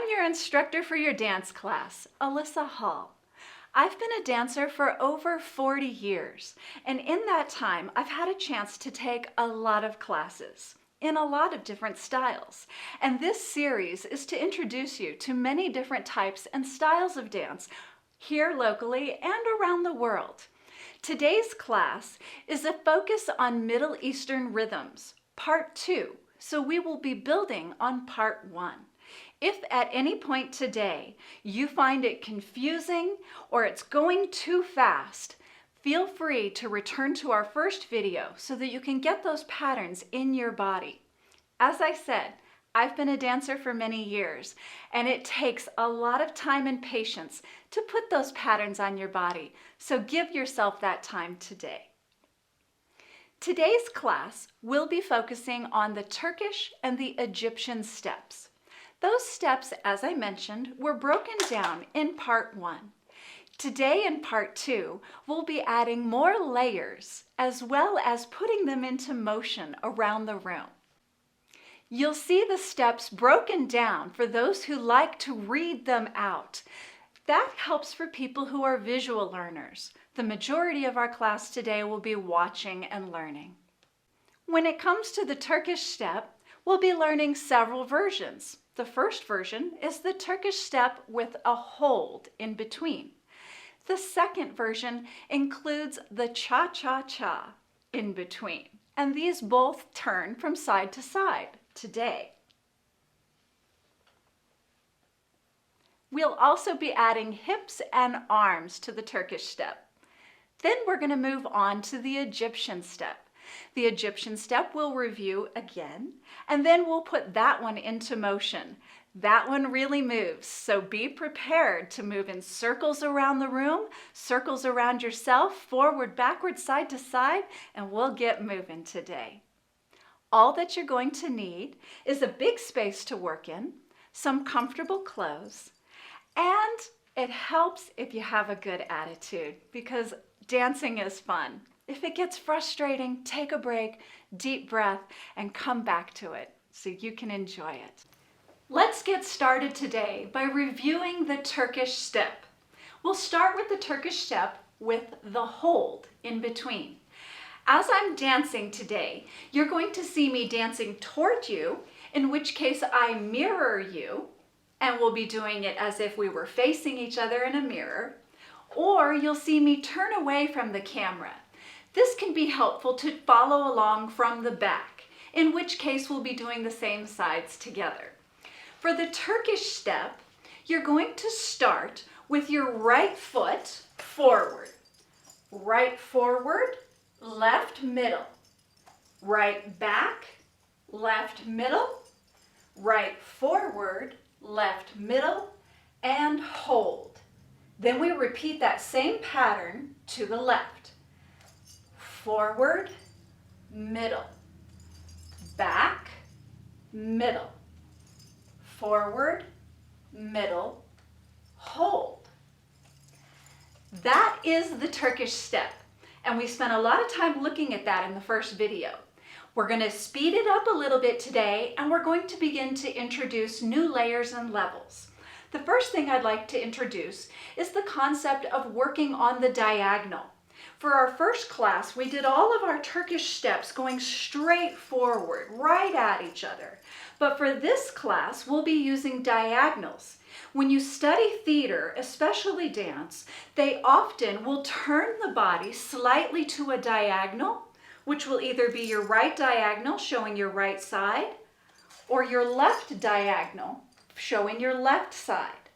I'm your instructor for your dance class, Alyssa Hall. I've been a dancer for over 40 years, and in that time, I've had a chance to take a lot of classes in a lot of different styles. And this series is to introduce you to many different types and styles of dance here locally and around the world. Today's class is a focus on Middle Eastern rhythms, part 2, so we will be building on part 1. If at any point today you find it confusing or it's going too fast, feel free to return to our first video so that you can get those patterns in your body. As I said, I've been a dancer for many years, and it takes a lot of time and patience to put those patterns on your body, so give yourself that time today. Today's class will be focusing on the Turkish and the Egyptian steps. Those steps, as I mentioned, were broken down in part 1. Today in part 2, we'll be adding more layers as well as putting them into motion around the room. You'll see the steps broken down for those who like to read them out. That helps for people who are visual learners. The majority of our class today will be watching and learning. When it comes to the Turkish step, we'll be learning several versions. The first version is the Turkish step with a hold in between. The second version includes the cha-cha-cha in between, and these both turn from side to side today. We'll also be adding hips and arms to the Turkish step. Then we're going to move on to the Egyptian step. The Egyptian step we'll review again, and then we'll put that one into motion. That one really moves, so be prepared to move in circles around the room, circles around yourself, forward, backward, side to side, and we'll get moving today. All that you're going to need is a big space to work in, some comfortable clothes, and it helps if you have a good attitude, because dancing is fun. If it gets frustrating, take a break, deep breath, and come back to it so you can enjoy it. Let's get started today by reviewing the Turkish step. We'll start with the Turkish step with the hold in between. As I'm dancing today, you're going to see me dancing toward you, in which case I mirror you, and we'll be doing it as if we were facing each other in a mirror, or you'll see me turn away from the camera. This can be helpful to follow along from the back, in which case we'll be doing the same sides together. For the Turkish step, you're going to start with your right foot forward. Right forward, left middle. Right back, left middle. Right forward, left middle, and hold. Then we repeat that same pattern to the left. Forward, middle, back, middle, forward, middle, hold. That is the Turkish step, and we spent a lot of time looking at that in the first video. We're going to speed it up a little bit today, and we're going to begin to introduce new layers and levels. The first thing I'd like to introduce is the concept of working on the diagonal. For our first class, we did all of our Turkish steps going straight forward, right at each other. But for this class, we'll be using diagonals. When you study theater, especially dance, they often will turn the body slightly to a diagonal, which will either be your right diagonal, showing your right side, or your left diagonal, showing your left side.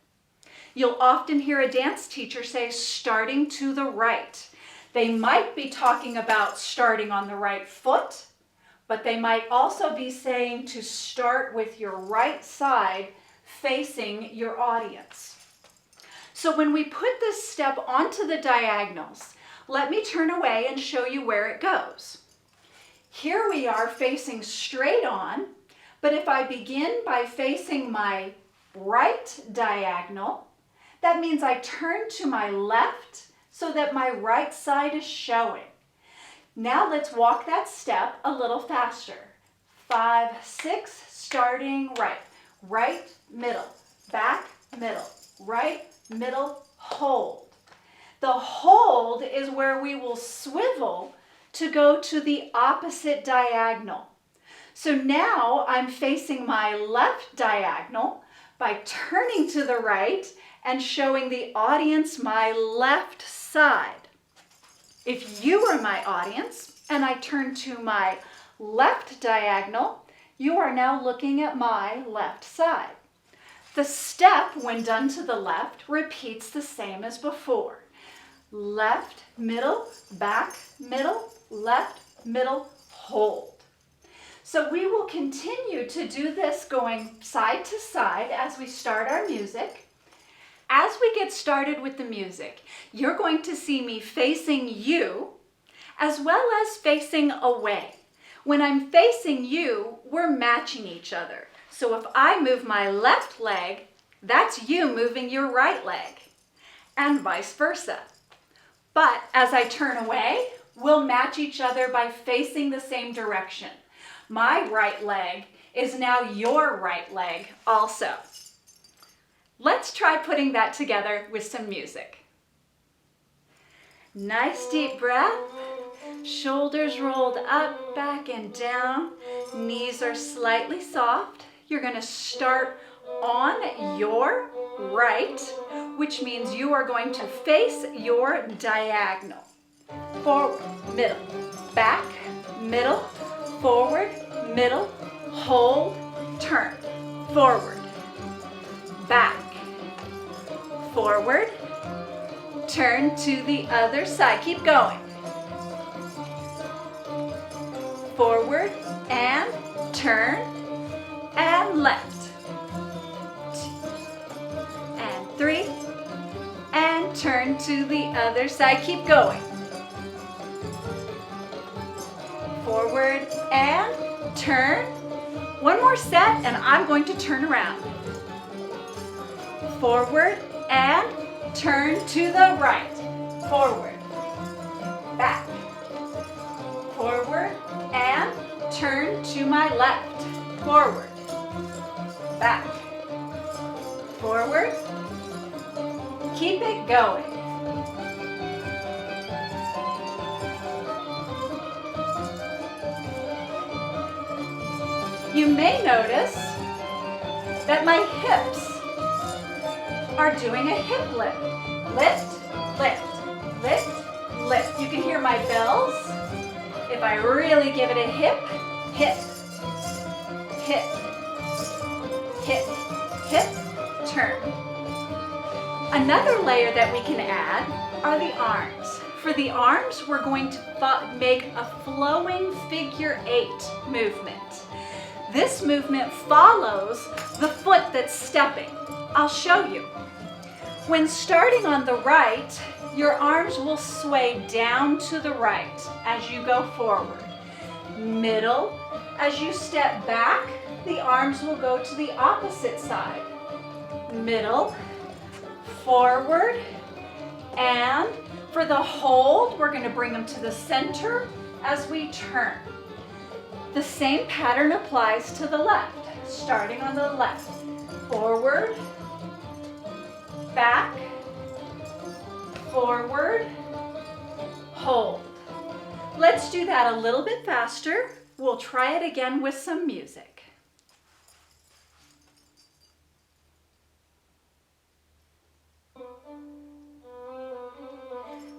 You'll often hear a dance teacher say, starting to the right. They might be talking about starting on the right foot, but they might also be saying to start with your right side facing your audience. So when we put this step onto the diagonals, let me turn away and show you where it goes. Here we are facing straight on, but if I begin by facing my right diagonal, that means I turn to my left so that my right side is showing. Now let's walk that step a little faster. 5, 6, starting right. Right, middle. back, middle, right, middle, hold. The hold is where we will swivel to go to the opposite diagonal. So now I'm facing my left diagonal by turning to the right and showing the audience my left side. If you were my audience and I turn to my left diagonal, you are now looking at my left side. The step, when done to the left, repeats the same as before. Left, middle, back, middle, left, middle, hold. So we will continue to do this going side to side as we start our music. As we get started with the music, you're going to see me facing you as well as facing away. When I'm facing you, we're matching each other. So if I move my left leg, that's you moving your right leg, and vice versa. But as I turn away, we'll match each other by facing the same direction. My right leg is now your right leg also. Let's try putting that together with some music. Nice deep breath. Shoulders rolled up, back, and down. Knees are slightly soft. You're going to start on your right, which means you are going to face your diagonal. Forward, middle, back, middle, forward, middle, hold, turn. Forward, back, forward, turn to the other side. Keep going. Forward and turn and left. 2 and 3 and turn to the other side. Keep going. Forward and turn. One more set and I'm going to turn around. Forward and turn to the right. Forward, back, forward and turn to my left. Forward, back, forward. Keep it going. You may notice that my hips are doing a hip lift. Lift, lift, lift, lift. You can hear my bells. If I really give it a hip, hip, hip, hip, hip, turn. Another layer that we can add are the arms. For the arms, we're going to make a flowing figure 8 movement. This movement follows the foot that's stepping. I'll show you. When starting on the right, your arms will sway down to the right as you go forward. Middle, as you step back, the arms will go to the opposite side. Middle, forward, and for the hold, we're going to bring them to the center as we turn. The same pattern applies to the left, starting on the left. Forward, back, forward, hold. Let's do that a little bit faster. We'll try it again with some music.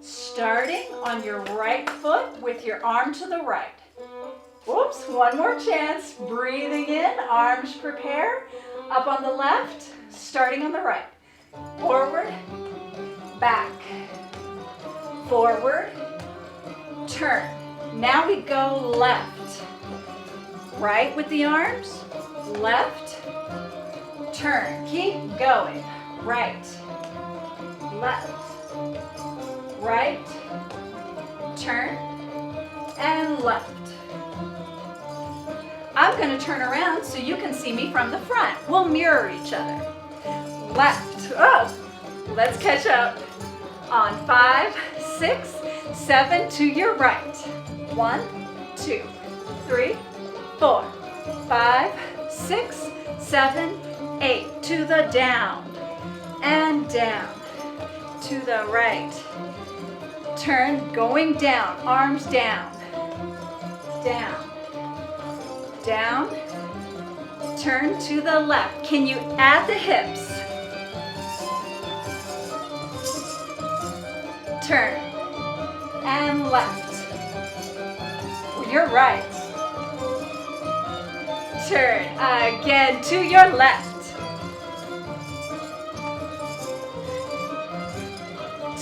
Starting on your right foot with your arm to the right. Whoops, one more chance. Breathing in, arms prepare. Up on the left, starting on the right. Forward, back, forward, turn. Now we go left. Right with the arms, left, turn. Keep going. Right, left, right, turn, and left. I'm going to turn around so you can see me from the front. We'll mirror each other. Left. Oh, let's catch up. On 5, 6, 7 to your right. 1, 2, 3, 4, 5, 6, 7, 8. To the down and down. To the right. Turn, going down, arms down. Down. Down. Turn to the left. Can you add the hips? Turn and left. Your right. Turn again to your left.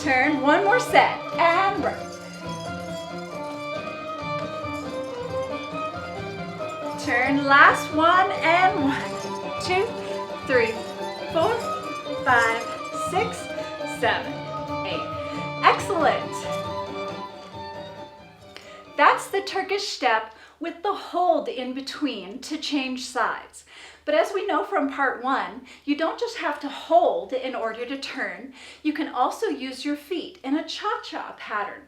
Turn, one more set, and right. Turn, last one, and 1, 2, 3, 4, 5, 6, 7, 8. Excellent. That's the Turkish step with the hold in between to change sides. But as we know from part 1, you don't just have to hold in order to turn. You can also use your feet in a cha-cha pattern.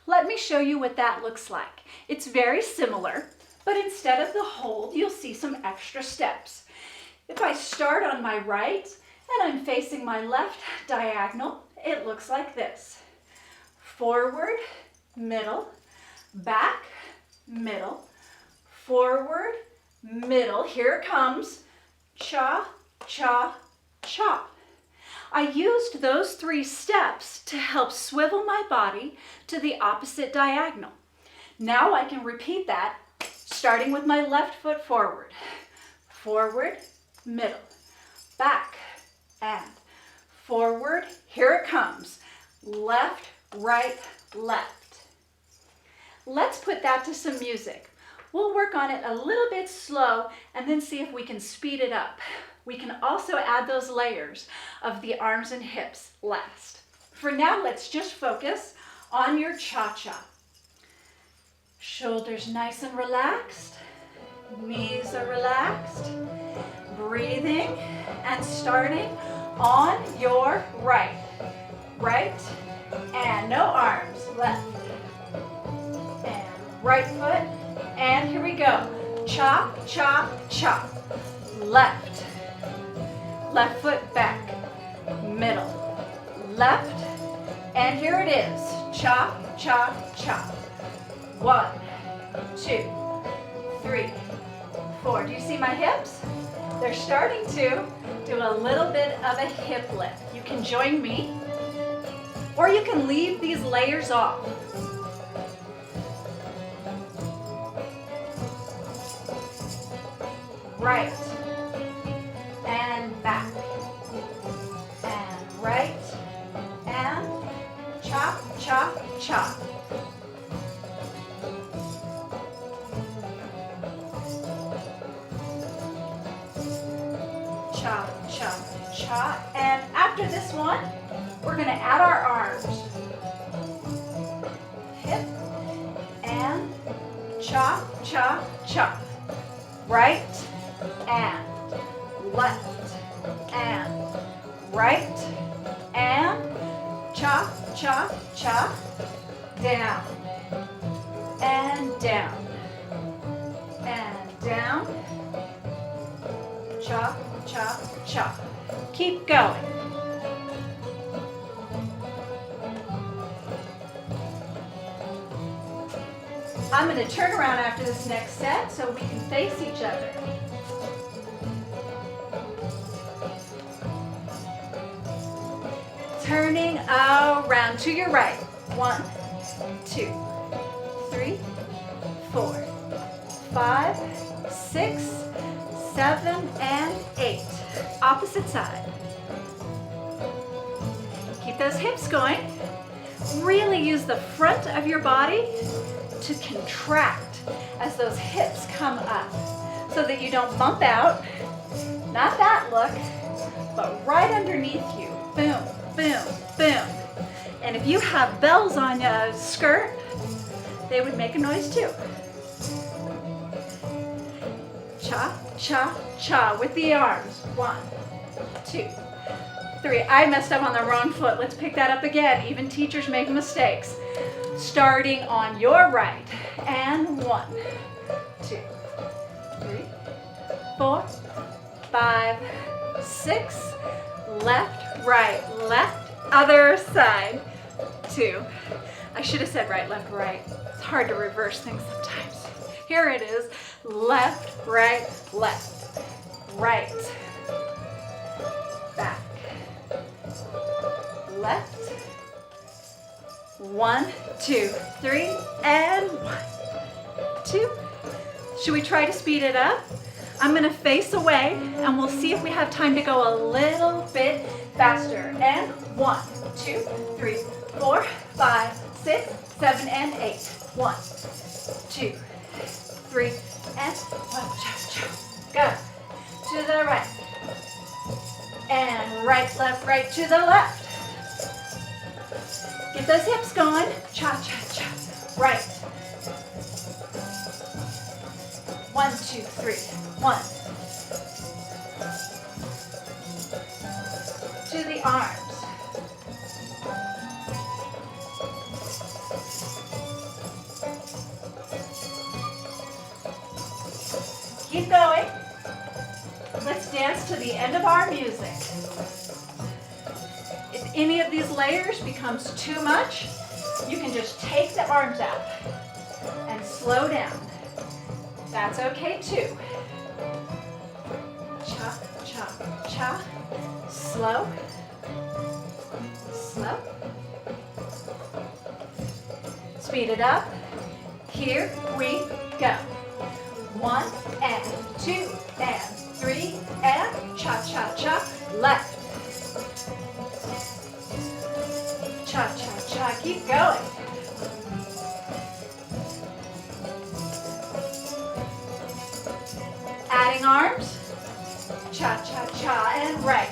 Let me show you what that looks like. It's very similar, but instead of the hold, you'll see some extra steps. If I start on my right and I'm facing my left diagonal, it looks like this. Forward, middle, back, middle, forward, middle. Here it comes. Cha, cha, cha. I used those 3 steps to help swivel my body to the opposite diagonal. Now I can repeat that, starting with my left foot forward. Forward, middle, back, and forward. Here it comes. Left, right, left. Let's put that to some music. We'll work on it a little bit slow and then see if we can speed it up. We can also add those layers of the arms and hips last. For now, let's just focus on your cha-cha. Shoulders nice and relaxed. Knees are relaxed. Breathing and starting on your right. Right, and no arms, left. And right foot, and here we go. Chop, chop, chop. Left. Left foot back. Middle. Left. And here it is. Chop, chop, chop. 1, 2, 3, 4. Do you see my hips? They're starting to do a little bit of a hip lift. You can join me, or you can leave these layers off. Right, and back, and right, and chop, chop, chop. Chop, chop, chop. And after this one, we're going to add our arms. Hip, and chop, chop, chop. Right, and left, and right, and chop, chop, chop, down, and down, and down, chop, chop, chop. Keep going. I'm going to turn around after this next set so we can face each other. Turning around to your right. 1, 2, 3, 4, 5, 6, 7, and 8. Opposite side. Keep those hips going. Really use the front of your body to contract as those hips come up so that you don't bump out. Not that look, but right underneath you. Boom, boom, boom. And if you have bells on your skirt, they would make a noise too. Cha, cha, cha with the arms. 1, 2, 3. I messed up on the wrong foot. Let's pick that up again. Even teachers make mistakes. Starting on your right. And 1, 2, 3, 4, 5, 6, left, right, left, other side, 2. I should have said right, left, right. It's hard to reverse things sometimes. Here it is, left, right, right, back, left, 1, 2, 3, and 1, 2. Should we try to speed it up? I'm gonna face away and we'll see if we have time to go a little bit faster. And 1, 2, 3, 4, 5, 6, 7, and 8. 1, 2, 3, and 1, go. To the right. And right, left, to the left. Get those hips going. Cha-cha-cha. Right. 1, 2, 3. 1. To the arms. Keep going. Let's dance to the end of our music. If any of these layers becomes too much, you can just take the arms out and slow down. That's okay too. Cha, cha, cha. Slow. Slow. Speed it up. Here we go. 1 and 2 and 3 and cha, cha, cha. Left. Cha, cha, cha. Keep going. Adding arms. Cha, cha, cha, and right,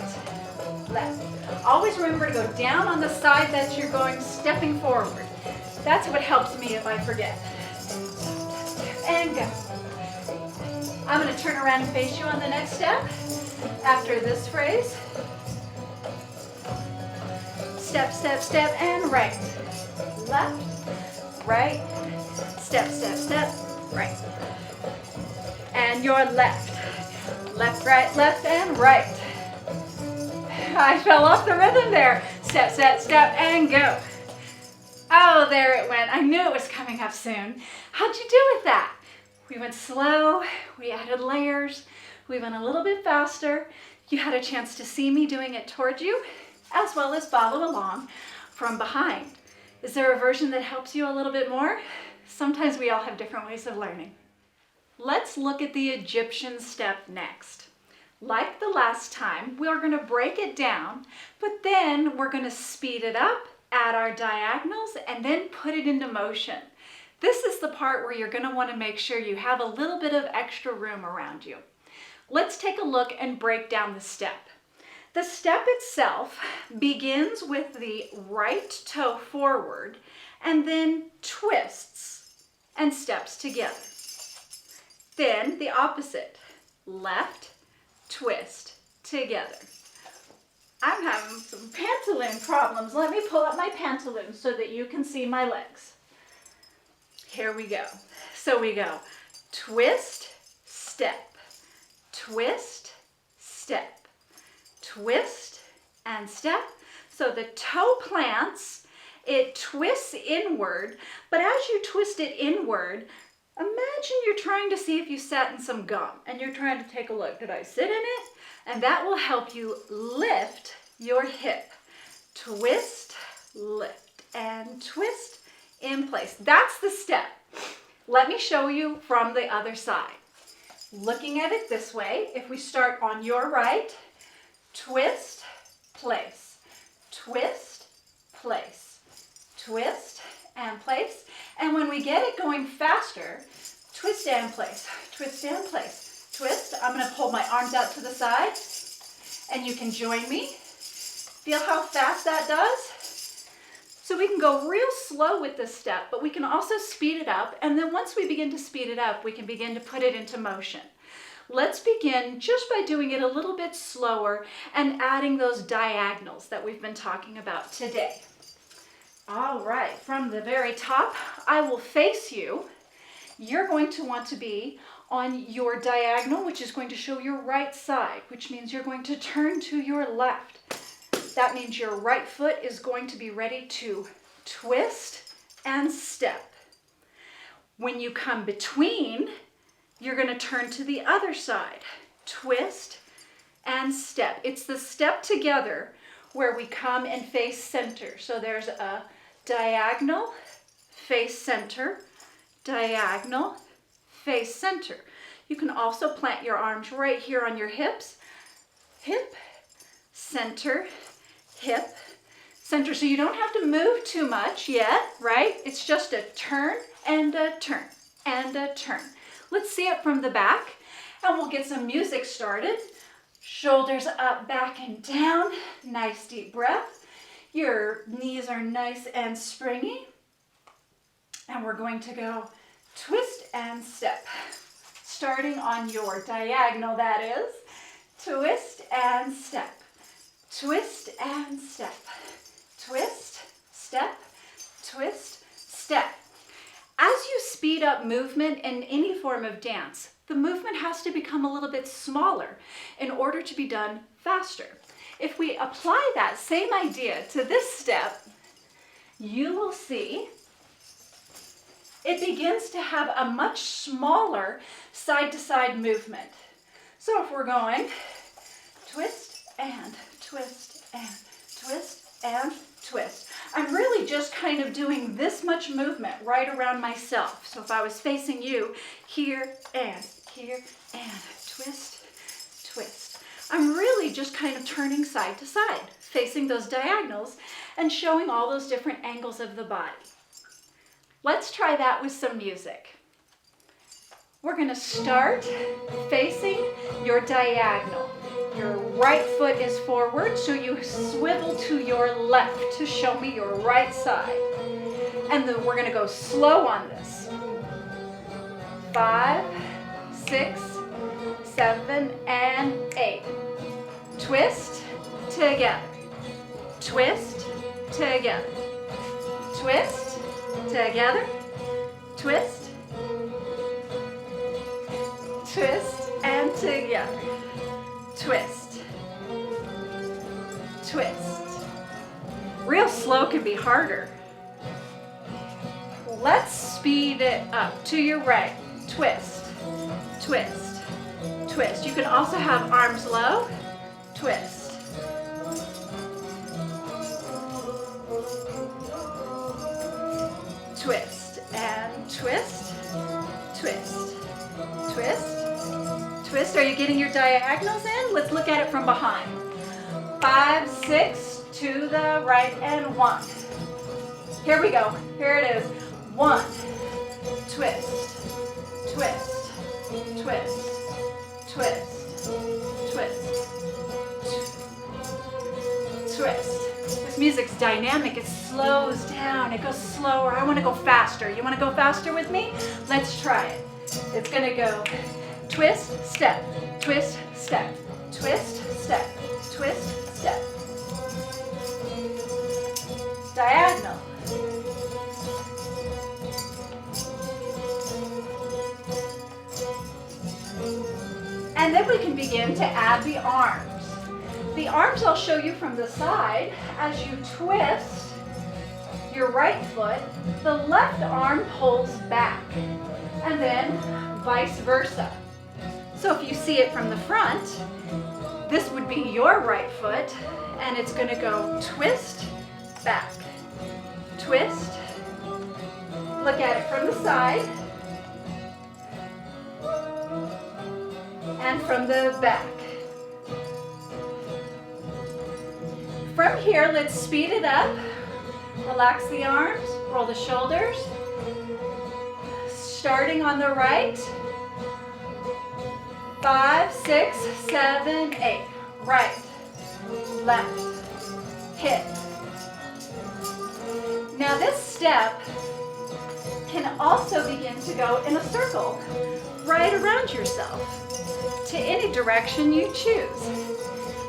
left. Always remember to go down on the side that you're going, stepping forward. That's what helps me if I forget. And go. I'm going to turn around and face you on the next step. After this phrase. Step, step, step, and right. Left, right, step, step, step, right. And your left. Left, right, and right. I fell off the rhythm there. Step, step, step, and go. Oh, there it went. I knew it was coming up soon. How'd you do with that? We went slow, we added layers, we went a little bit faster. You had a chance to see me doing it towards you, as well as follow along from behind. Is there a version that helps you a little bit more? Sometimes we all have different ways of learning. Let's look at the Egyptian step next. Like the last time, we're going to break it down, but then we're going to speed it up, add our diagonals, and then put it into motion. This is the part where you're going to want to make sure you have a little bit of extra room around you. Let's take a look and break down the step. The step itself begins with the right toe forward and then twists and steps together. Then the opposite, left, twist, together. I'm having some pantaloon problems. Let me pull up my pantaloons so that you can see my legs. Here we go. So we go twist, step, twist, step, twist, and step. So the toe plants, it twists inward, but as you twist it inward, imagine you're trying to see if you sat in some gum and you're trying to take a look. Did I sit in it? And that will help you lift your hip. Twist, lift, and twist in place. That's the step. Let me show you from the other side. Looking at it this way, if we start on your right, twist, place, twist, place, twist, and place. And when we get it going faster, twist and place, twist and place, twist. I'm going to pull my arms out to the side, and you can join me. Feel how fast that does? So we can go real slow with this step, but we can also speed it up. And then once we begin to speed it up, we can begin to put it into motion. Let's begin just by doing it a little bit slower and adding those diagonals that we've been talking about today. All right, from the very top, I will face you. You're going to want to be on your diagonal, which is going to show your right side, which means you're going to turn to your left. That means your right foot is going to be ready to twist and step. When you come between, you're going to turn to the other side. Twist and step. It's the step together where we come and face center. So there's a diagonal, face center, diagonal, face center. You can also plant your arms right here on your hips. Hip, center, hip, center. So you don't have to move too much yet, right? It's just a turn and a turn and a turn. Let's see it from the back, and we'll get some music started. Shoulders up, back, and down. Nice deep breath. Your knees are nice and springy. And we're going to go twist and step. Starting on your diagonal, that is. Twist and step. Twist and step. Twist, step, twist, step. As you speed up movement in any form of dance, the movement has to become a little bit smaller in order to be done faster. If we apply that same idea to this step, you will see it begins to have a much smaller side-to-side movement. So if we're going twist and twist and twist and twist, I'm really just kind of doing this much movement right around myself. So if I was facing you, here and twist, twist. I'm really just kind of turning side to side, facing those diagonals and showing all those different angles of the body. Let's try that with some music. We're going to start facing your diagonal. Your right foot is forward, so you swivel to your left to show me your right side. And then we're going to go slow on this. 5, 6, 7, and 8. Twist, together. Twist, together. Twist, together. Twist, twist, and together. Twist, twist. Real slow can be harder. Let's speed it up to your right. Twist, twist, twist. You can also have arms low. Twist. Twist and twist, twist, twist, twist. Are you getting your diagonals in? Let's look at it from behind. 5, 6, to the right, and 1. Here we go. Here it is. 1, twist, twist, twist, twist, twist, twist. This music's dynamic. It slows down. It goes slower. I want to go faster. You want to go faster with me? Let's try it. It's going to go twist, step, twist, step, twist, step, twist, step. Diagonal. And then we can begin to add the arms. The arms I'll show you from the side. As you twist your right foot, the left arm pulls back, and then vice versa. So if you see it from the front, this would be your right foot, and it's going to go twist, back, twist. Look at it from the side, and from the back. From here, let's speed it up. Relax the arms, roll the shoulders. Starting on the right. 5, 6, 7, 8. Right, left, hip. Now this step can also begin to go in a circle right around yourself to any direction you choose.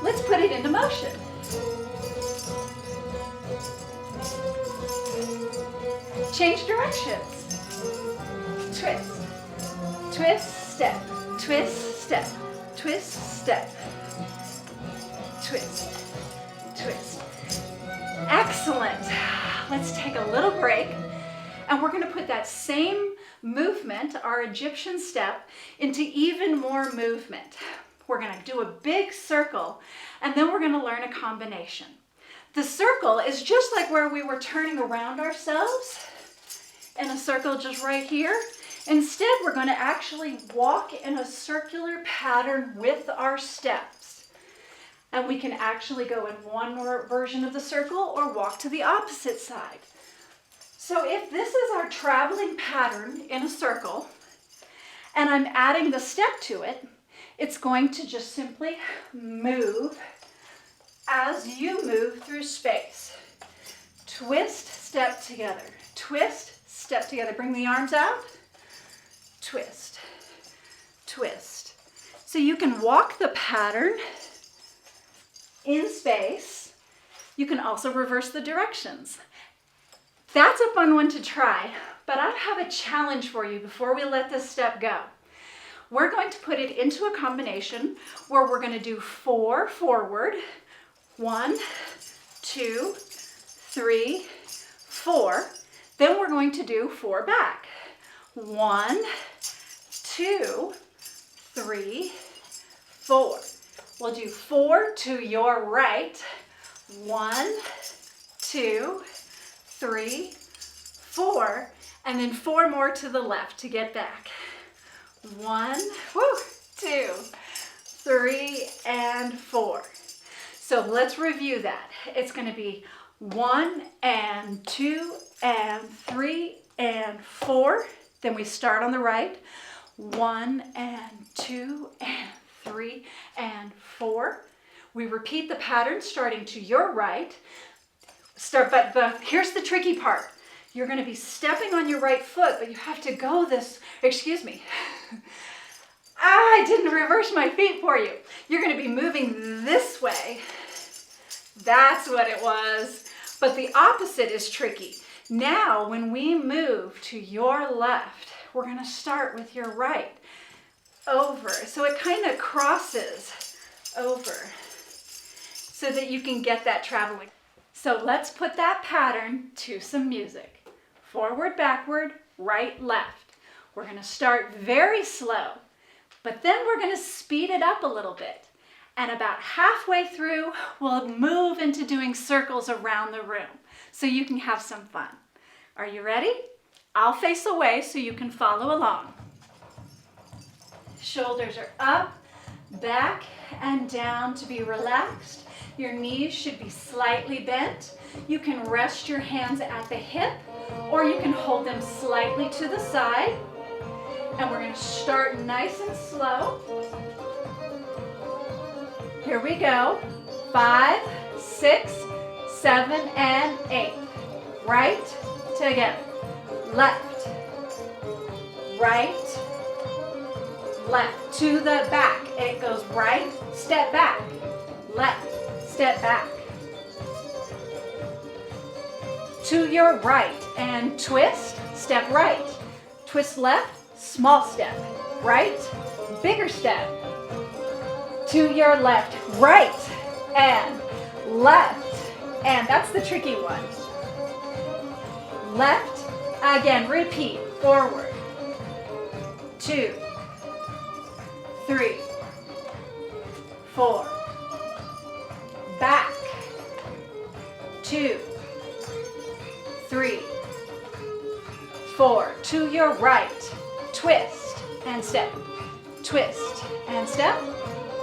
Let's put it into motion. Change directions. Twist, twist, step, twist, step, twist, step, twist, twist. Excellent. Let's take a little break, and we're going to put that same movement, our Egyptian step, into even more movement. We're going to do a big circle, and then we're going to learn a combination. The circle is just like where we were turning around ourselves in a circle just right here. Instead, we're going to actually walk in a circular pattern with our steps. And we can actually go in one version of the circle or walk to the opposite side. So if this is our traveling pattern in a circle, and I'm adding the step to it, it's going to just simply move as you move through space. Twist, step together. Twist, step together. Bring the arms out. Twist, twist. So you can walk the pattern in space. You can also reverse the directions. That's a fun one to try, but I have a challenge for you before we let this step go. We're going to put it into a combination where we're going to do 4 forward. 1, 2, 3, 4. Then we're going to do 4 back. 1, 2, 3, 4. We'll do 4 to your right. 1, 2, 3, 4, and then 4 more to the left to get back. 1, 2, 3, and 4. So let's review that. It's going to be 1 and 2 and 3 and 4. Then we start on the right. 1 and 2 and 3 and 4. We repeat the pattern starting to your right. But here's the tricky part. You're going to be stepping on your right foot, but you have to go this, excuse me. I didn't reverse my feet for you. You're going to be moving this way. That's what it was. But the opposite is tricky. Now, when we move to your left, we're going to start with your right. Over. So it kind of crosses over so that you can get that traveling. So let's put that pattern to some music. Forward, backward, right, left. We're going to start very slow, but then we're going to speed it up a little bit. And about halfway through, we'll move into doing circles around the room so you can have some fun. Are you ready? I'll face away so you can follow along. Shoulders are up, back, and down to be relaxed. Your knees should be slightly bent. You can rest your hands at the hip, or you can hold them slightly to the side. And we're going to start nice and slow. Here we go. 5, 6, 7, and 8. Right, together. Left, right, left. To the back. It goes right, step back. Left, step back. To your right and twist, step right. Twist left, small step. Right, bigger step. To your left, right, and left. And that's the tricky one. Left, again, repeat. Forward. 2, 3, 4. Back. 2, 3, 4. To your right. Twist and step. Twist and step.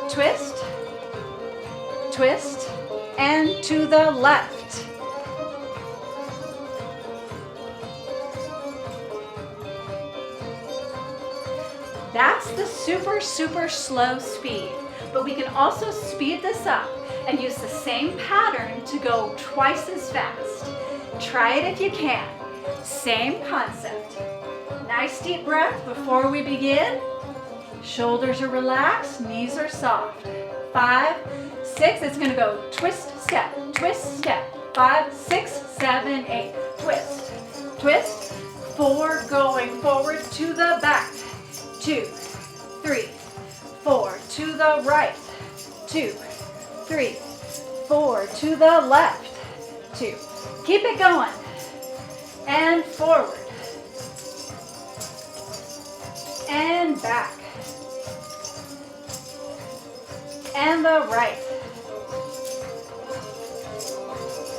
Twist. Twist. And to the left. That's the super, super slow speed. But we can also speed this up and use the same pattern to go twice as fast. Try it if you can. Same concept. Nice deep breath before we begin. Shoulders are relaxed, knees are soft. 5, 6, it's going to go twist, step, 5, 6, 7, 8. Twist, twist. 4, going forward to the back. 2, 4, to the right, 2, 3, 4, to the left, 2. Keep it going. And forward. And back. And the right.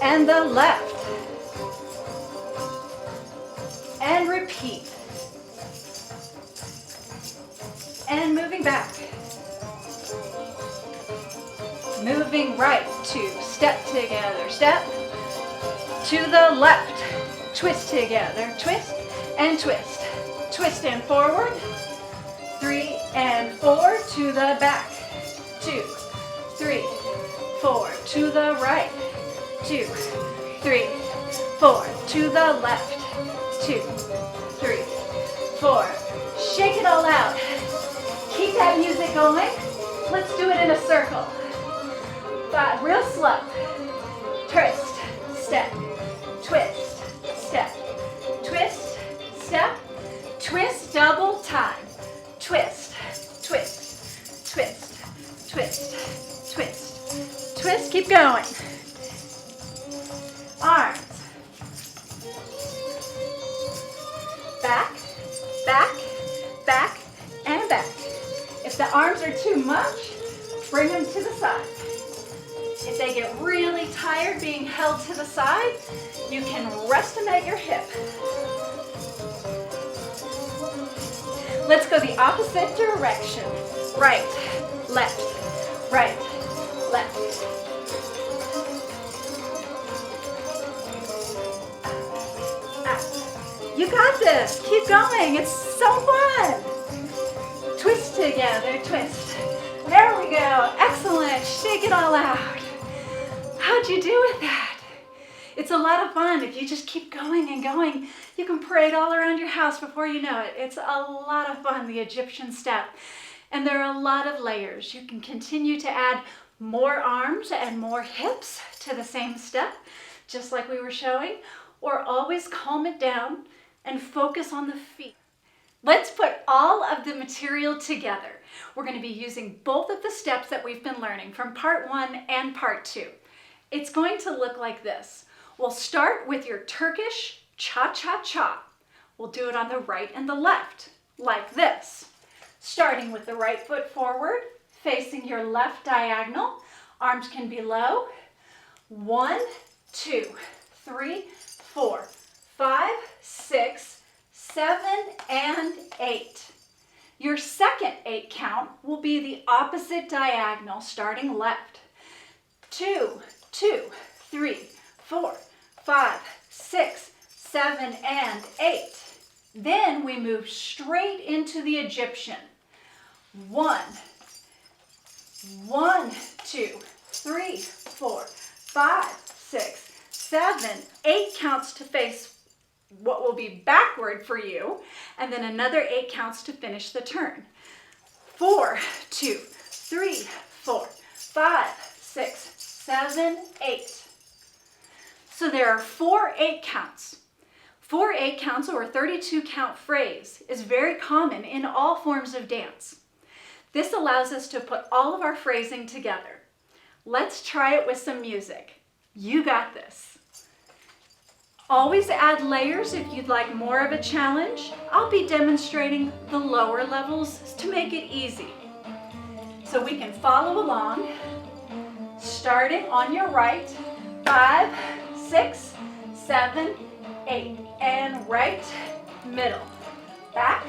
And the left. And repeat. And moving back. Moving right, 2, step together, step. To the left, twist together, twist and twist. Twist and forward, 3 and 4, to the back, 2, 3, 4, to the right, 2, 3, 4, to the left, 2, 3, 4. Shake it all out. Keep that music going. Let's do it in a circle. 5, real slow. Twist, step, twist, step, twist, step, twist, double time. Twist, twist, twist, twist, twist, twist. Keep going. Arms. Back, back, back, and back. If the arms are too much, bring them to the side. If they get really tired being held to the side, you can restimate your hip. Let's go the opposite direction. Right, left, right, left. You got this. Keep going. It's so fun. Twist together, twist. There we go. Excellent. Shake it all out. How'd you do with that? It's a lot of fun. If you just keep going and going, you can parade all around your house before you know it. It's a lot of fun, the Egyptian step. And there are a lot of layers. You can continue to add more arms and more hips to the same step, just like we were showing, or always calm it down and focus on the feet. Let's put all of the material together. We're going to be using both of the steps that we've been learning from part 1 and part 2. It's going to look like this. We'll start with your Turkish cha-cha-cha. We'll do it on the right and the left, like this. Starting with the right foot forward, facing your left diagonal. Arms can be low. 1, 2, 3, 4, 5, 6, 7, and 8. Your second 8 count will be the opposite diagonal, starting left. 2, 2, 3, 4, 5, 6, 7, and 8. Then we move straight into the Egyptian. 1, 2, 3, 4, 5, 6, 7, 8 counts to face what will be backward for you, and then another 8 counts to finish the turn. 4, 2, 3, 4, 5, 6, 7, 8. So there are 4 8 counts. 4 8 counts, or a 32 count phrase, is very common in all forms of dance. This allows us to put all of our phrasing together. Let's try it with some music. You got this. Always add layers if you'd like more of a challenge. I'll be demonstrating the lower levels to make it easy. So we can follow along, starting on your right, 5, 6, 7, 8, and right, middle, back,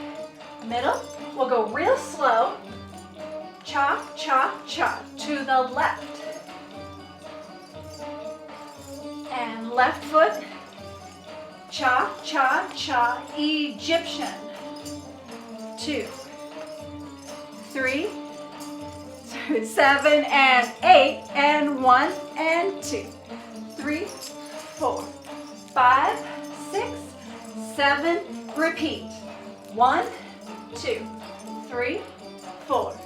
middle. We'll go real slow, cha, cha, cha, to the left, and left foot, cha, cha, cha, Egyptian. 2, 3, 7, and 8, and 1, and 2, 3, 4, 5, 6, 7, repeat. 1, 2, 3, 4,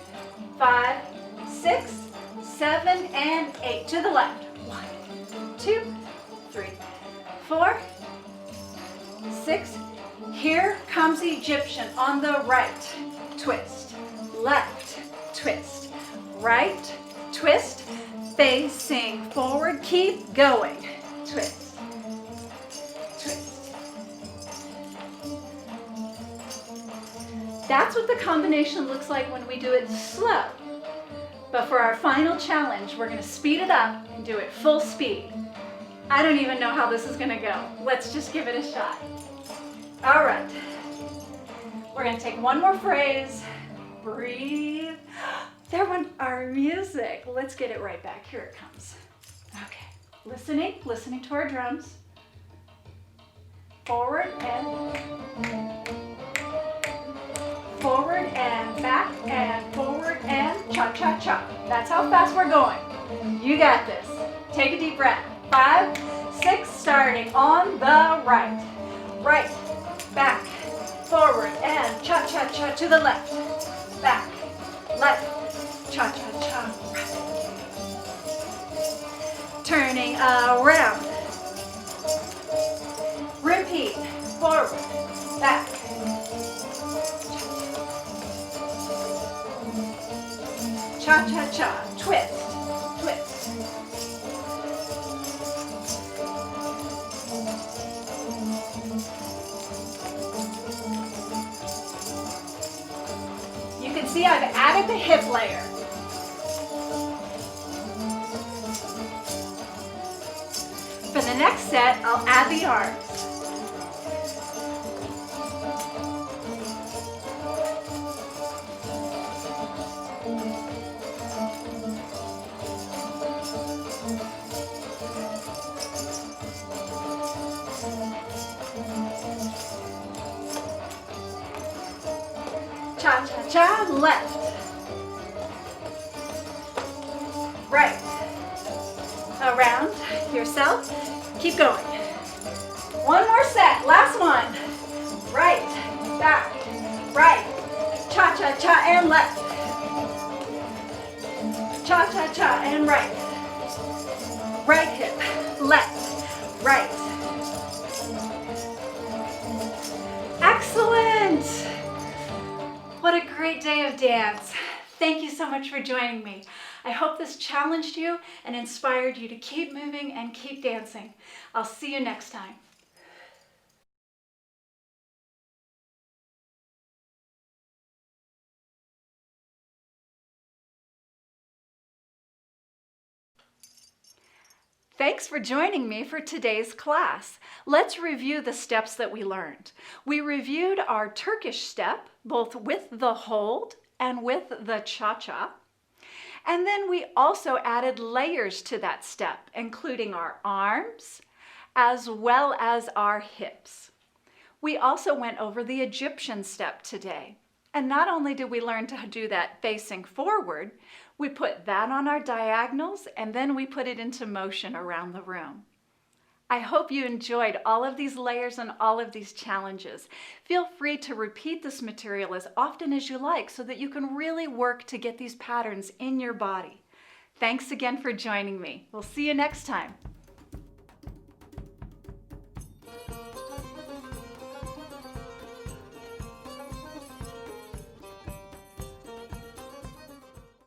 5, 6, 7, and 8. To the left. 1, 2, 3, 4, 6. Here comes Egyptian on the right. Twist. Left. twist. Right, twist, facing forward, keep going. Twist, twist. That's what the combination looks like when we do it slow. But for our final challenge, we're gonna speed it up and do it full speed. I don't even know how this is gonna go. Let's just give it a shot. All right. We're gonna take one more phrase. Breathe. There went our music. Let's get it right back. Here it comes. Okay. Listening to our drums. Forward and back and forward and cha-cha-cha. That's how fast we're going. You got this. Take a deep breath. 5, 6, starting on the right. Right, back, forward, and cha-cha-cha to the left. Back, left, cha-cha-cha, right. Turning around. Repeat, forward, back. Cha-cha-cha, twist, twist. You can see I've added the hip layer. For the next set, I'll add the arms. Cha-cha-cha, left. Right. Around yourself. Keep going. One more set. Last one. Right. Back. Right. Cha-cha-cha and left. Cha-cha-cha and right. Right hip. Left. Right. Excellent. What a great day of dance. Thank you so much for joining me. I hope this challenged you and inspired you to keep moving and keep dancing. I'll see you next time. Thanks for joining me for today's class. Let's review the steps that we learned. We reviewed our Turkish step, both with the hold and with the cha-cha. And then we also added layers to that step, including our arms as well as our hips. We also went over the Egyptian step today. And not only did we learn to do that facing forward, we put that on our diagonals and then we put it into motion around the room. I hope you enjoyed all of these layers and all of these challenges. Feel free to repeat this material as often as you like so that you can really work to get these patterns in your body. Thanks again for joining me. We'll see you next time.